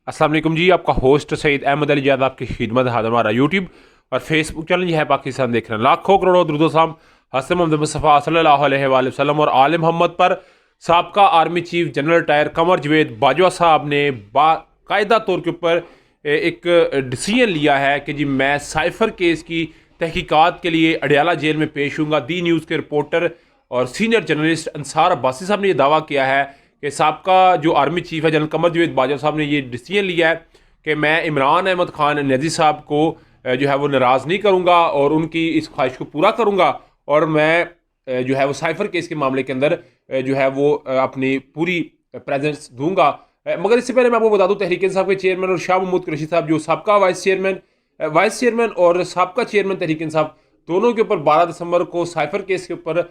अस्सलाम वालेकुम जी, आपका होस्ट सईद अहमद अली जाद आपकी खिदमत है। हमारा यूट्यूब और फेसबुक चैनल ये है पाकिस्तान देख रहे हैं। लाखों करोड़ों दुरूद-ओ-सलाम हज़रत मोहम्मद मुस्तफ़ा सल्लल्लाहु अलैहि वसल्लम और आले मोहम्मद पर। साबका आर्मी चीफ जनरल टायर कमर जवेद बाजवा साहब ने बाकायदा तौर के ऊपर एक डिसीजन लिया है कि जी मैं साइफर केस की तहकीकात के लिए अडयाला जेल में पेश हूँगा। दी न्यूज़ के रिपोर्टर और सीनियर जर्नलिस्ट अंसार अब्बासी साहब ने यह दावा किया है कि साबका जो आर्मी चीफ है जनरल कमर जवेद बाजवा साहब ने ये डिसीजन लिया है कि मैं इमरान अहमद खान नजी साहब को जो है वो नाराज़ नहीं करूँगा और उनकी इस ख्वाहिश को पूरा करूँगा, और मैं जो है वो साइफर केस के मामले के अंदर जो है वो अपनी पूरी प्रेजेंस दूंगा। मगर इससे पहले मैं आपको बता दूं, तहरीक इंसाफ के चेयरमैन और शाह महमूद कुरैशी साहब जो साबका वाइस चेयरमैन और साबका चेयरमैन तहरीक इंसाफ, दोनों के ऊपर 12 दिसंबर को साइफर केस के ऊपर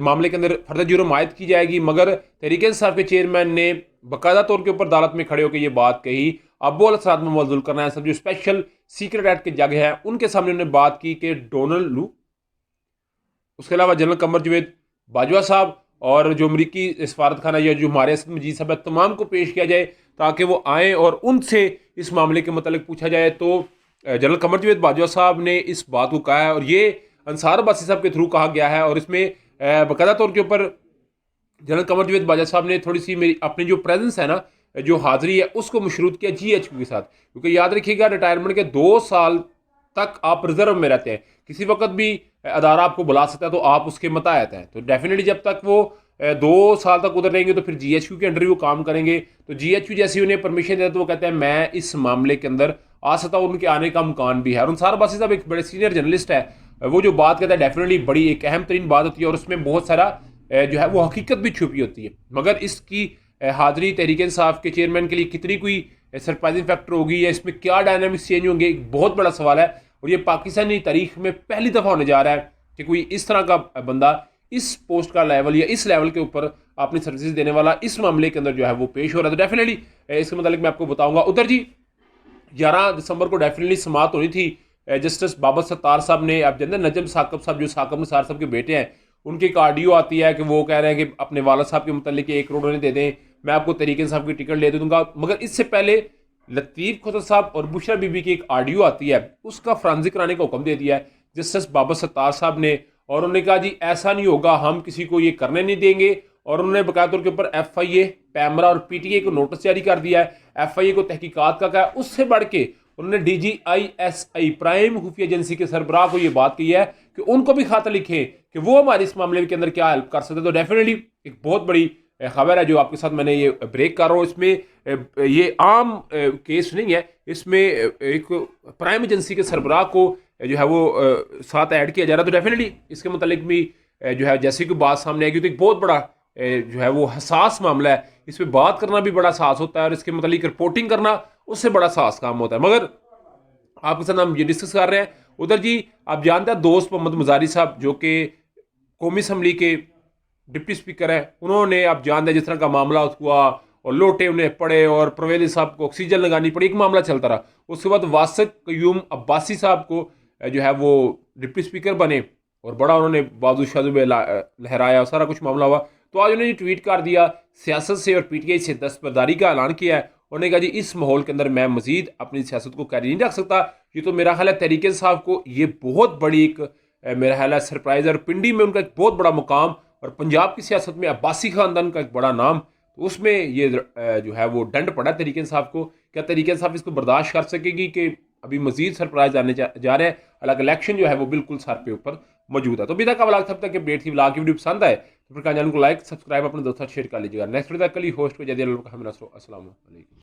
मामले के अंदर फर्दर जुर्म आयद की जाएगी। मगर तहरीक इंसाफ के चेयरमैन ने बाकायदा तौर के ऊपर अदालत में खड़े होकर ये बात कही। अब्बू अल सरात में मौजूद करना है सब जो स्पेशल सीक्रेट एक्ट के जज हैं उनके सामने उन्होंने बात की कि डोनाल्ड लू, उसके अलावा जनरल कमर जवेद बाजवा साहब और जो अमरीकी सफारत खाना या जो हमारे असद मजीद साहब है, तमाम को पेश किया जाए ताकि वो आए और उनसे इस मामले के मतलब पूछा जाए। तो जनरल कमर जवेद बाजवा साहब ने इस बात को कहा है और ये अंसार अब्बासी साहब के थ्रू कहा गया है, और इसमें बाकायदा तौर के ऊपर जनरल कमर जवेद बाजवा साहब ने थोड़ी सी मेरी अपनी जो प्रेजेंस है ना, जो हाजिरी है, उसको मशरूत किया GHQ के साथ। क्योंकि याद रखिएगा, रिटायरमेंट के 2 साल तक आप रिजर्व में रहते हैं, किसी वक्त भी अदारा आपको बुला सकता है तो आप उसके मताहत हैं। तो डेफिनेटली जब तक वो 2 साल तक उधर रहेंगे तो फिर GHQ के अंडर ही वो काम करेंगे। तो GHQ जैसी उन्हें परमिशन देते तो वो कहते हैं मैं इस मामले के अंदर आ सकता हूँ, उनके आने का मुकान भी है। और अंसार अब्बासी साहब एक बड़े सीनियर जर्नलिस्ट है, वो जो बात कहता है डेफिनेटली बड़ी एक अहम तरीन बात होती है और उसमें बहुत सारा जो है वो हकीकत भी छुपी होती है। मगर इसकी हाजिरी तहरीक इंसाफ के चेयरमैन के लिए कितनी कोई सरप्राइजिंग फैक्टर होगी या इसमें क्या डायनामिक्स चेंज होंगे, एक बहुत बड़ा सवाल है। और ये पाकिस्तानी तारीख में पहली दफ़ा होने जा रहा है कि कोई इस तरह का बंदा इस पोस्ट का लेवल या इस लेवल के ऊपर अपनी सर्विसेज देने वाला इस मामले के अंदर जो है वो पेश हो रहा है। तो डेफिनेटली इसके मतलब मैं आपको बताऊंगा। उधर जी 11 दिसंबर को डेफिनेटली समाप्त होनी थी। जस्टिस बाबर सत्तार साहब ने, आप जानते हैं नजम साकब साहब जो साकब निसार साहब के बेटे हैं, उनकी एक ऑडियो आती है कि वो कह रहे हैं कि अपने वाला साहब के मतलब 1 करोड़ उन्हें दे दें, मैं आपको तरीके साहब की टिकट ले दूंगा। मगर इससे पहले लतीफ़ खोसर साहब और बुशरा बीबी की एक ऑडियो आती है, उसका फ्रांजिक कराने का हुक्म दे दिया है जस्टिस बाबर सत्तार साहब ने। और उन्होंने कहा जी ऐसा नहीं होगा, हम किसी को ये करने नहीं देंगे। और उन्होंने बाकायदा तौर के ऊपर FIA, पैमरा और PTA को नोटिस जारी कर दिया है। FIA को तहकीकात का कहा, उससे बढ़ के उन्होंने DGISI प्राइम खुफिया एजेंसी के सरबराह को ये बात कही है कि उनको भी खाता लिखे कि वो हमारे इस मामले के अंदर क्या हेल्प कर सकते हैं। तो डेफिनेटली एक बहुत बड़ी खबर है जो आपके साथ मैंने ये ब्रेक कर रहा हूँ। इसमें ये आम केस नहीं है, इसमें एक प्राइम एजेंसी के सरबराह को जो है वो साथ ऐड किया जा रहा है। तो डेफिनेटली इसके मतलब भी जो है जैसे कि बात सामने आएगी तो एक बहुत बड़ा जो है वो हसास मामला है। इस पर बात करना भी बड़ा हसास होता है और इसके मतलब रिपोर्टिंग करना उससे बड़ा हसास काम होता है। मगर आपके साथ हम ये डिस्कस कर रहे हैं। उधर जी आप जानते हैं दोस्त मोहम्मद मुजारी साहब जो कि कौमी असम्बली के डिप्टी स्पीकर है, उन्होंने आप जानते हैं जिस तरह का मामला हुआ और लोटे उन्हें पड़े और परवेज साहब को ऑक्सीजन लगानी पड़ी, एक मामला चलता रहा। उसके बाद वासिक कयूम अब्बासी साहब को जो है वो डिप्टी स्पीकर बने और बड़ा उन्होंने बाजू शाजू लहराया, सारा कुछ मामला हुआ। तो आज उन्होंने ट्वीट कर दिया, सियासत से और PTI से दस्तबरदारी का ऐलान किया है। उन्होंने कहा जी इस माहौल के अंदर मैं मजीद अपनी सियासत को कैरी नहीं रख सकता। ये तो मेरा ख्याल है तहरीक साहब को ये बहुत बड़ी एक मेरा ख्याल है सरप्राइज है, और पिंडी में उनका एक बहुत बड़ा मुकाम और पंजाब की सियासत में अब्बासी खानदान का एक बड़ा नाम, तो उसमें ये जो है वो दंड पड़ा तहरीक साहब को। क्या तहरीक साहब इसको बर्दाश्त कर सकेगी कि अभी मजीद सरप्राइज आने जा रहे हैं? हालांकि इलेक्शन जो है वो बिल्कुल सर पे ऊपर मौजूद है। तो अभी तक का व्लॉग तब तक अपडेट थी। व्लॉग की वीडियो पसंद आए तो फिर चैनल को लाइक सब्सक्राइब अपने दोस्तों शेयर कर लीजिएगा। नेक्स्ट वीडियो तक के लिए होस्ट को जल्दी अस्सलाम वालेकुम।